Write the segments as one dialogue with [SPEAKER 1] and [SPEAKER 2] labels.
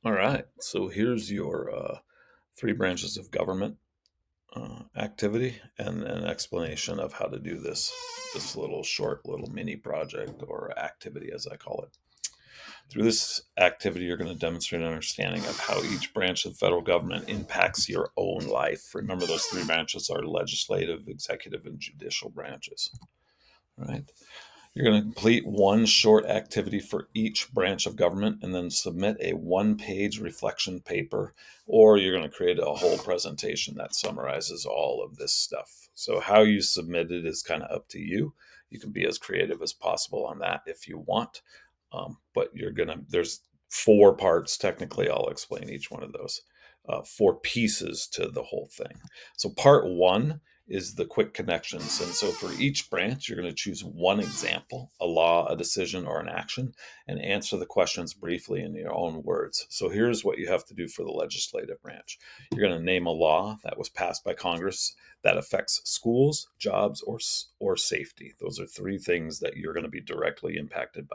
[SPEAKER 1] All right. So here's your three branches of government activity and an explanation of how to do this little short little mini project or activity, as I call it. Through this activity, you're going to demonstrate an understanding of how each branch of the federal government impacts your own life. Remember, those three branches are legislative, executive, and judicial branches. Right? You're going to complete one short activity for each branch of government and then submit a one-page reflection paper, or you're going to create a whole presentation that summarizes all of this stuff. So how you submit it is kind of up to you. You can be as creative as possible on that if you want. But there's four parts. Technically, I'll explain each one of those. Four pieces to the whole thing. So part one is the quick connections. And so for each branch, you're going to choose one example, a law, a decision, or an action, and answer the questions briefly in your own words. So here's what you have to do for the legislative branch. You're going to name a law that was passed by Congress that affects schools, jobs, or safety. Those are three things that you're going to be directly impacted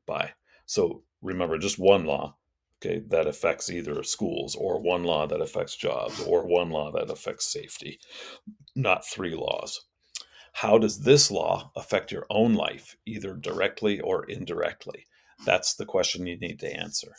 [SPEAKER 1] by. So remember, just one law, okay, that affects either schools, or one law that affects jobs, or one law that affects safety, not three laws. How does this law affect your own life, either directly or indirectly? That's the question you need to answer.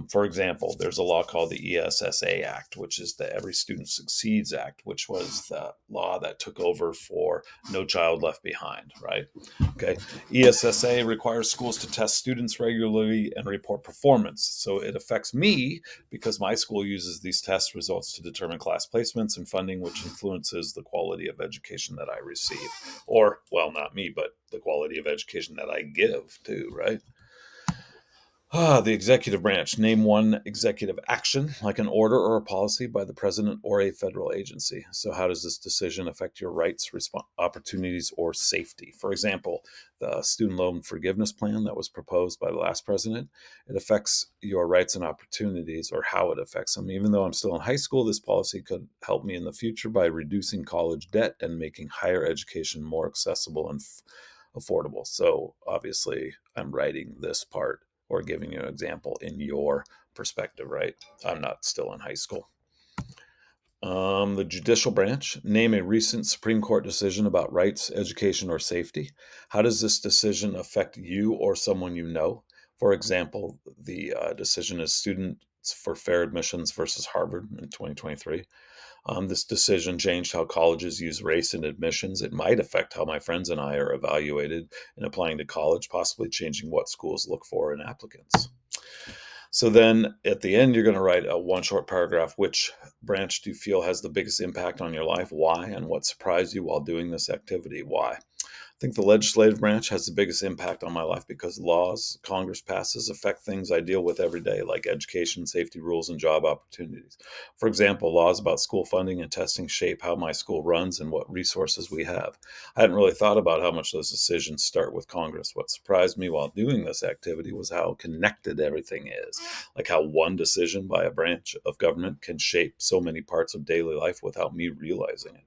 [SPEAKER 1] For example, there's a law called the ESSA Act, which is the Every Student Succeeds Act, which was the law that took over for No Child Left Behind, right? Okay. ESSA requires schools to test students regularly and report performance. So it affects me because my school uses these test results to determine class placements and funding, which influences the quality of education that I receive. Or, well, not me, but the quality of education that I give too, right? The executive branch. Name one executive action, like an order or a policy by the president or a federal agency. So, how does this decision affect your rights, opportunities, or safety? For example, the student loan forgiveness plan that was proposed by the last president, it affects your rights and opportunities, or how it affects them. Even though I'm still in high school, this policy could help me in the future by reducing college debt and making higher education more accessible and affordable. So, obviously, I'm writing this part or giving you an example in your perspective, right? I'm not still in high school. The judicial branch. Name a recent Supreme Court decision about rights, education, or safety. How does this decision affect you or someone you know? For example, the decision is Students for Fair Admissions versus Harvard in 2023. This decision changed how colleges use race in admissions. It might affect how my friends and I are evaluated in applying to college, possibly changing what schools look for in applicants. So then at the end, you're going to write a one short paragraph. Which branch do you feel has the biggest impact on your life? Why? And what surprised you while doing this activity? Why? I think the legislative branch has the biggest impact on my life because laws Congress passes affect things I deal with every day, like education, safety rules, and job opportunities. For example, laws about school funding and testing shape how my school runs and what resources we have. I hadn't really thought about how much those decisions start with Congress. What surprised me while doing this activity was how connected everything is, like how one decision by a branch of government can shape so many parts of daily life without me realizing it.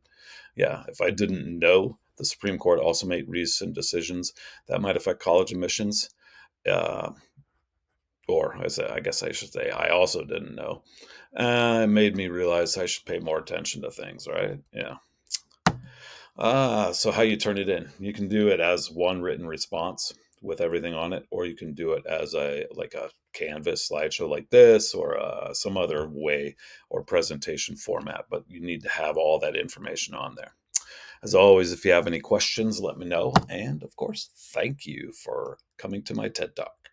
[SPEAKER 1] Yeah, if I didn't know the Supreme Court also made recent decisions that might affect college admissions, uh, or I guess I should say, I also didn't know. It made me realize I should pay more attention to things, right? Yeah. So how you turn it in? You can do it as one written response with everything on it, or you can do it as a Canvas slideshow like this, or some other way or presentation format. But you need to have all that information on there. As always, if you have any questions, let me know. And of course, thank you for coming to my TED Talk.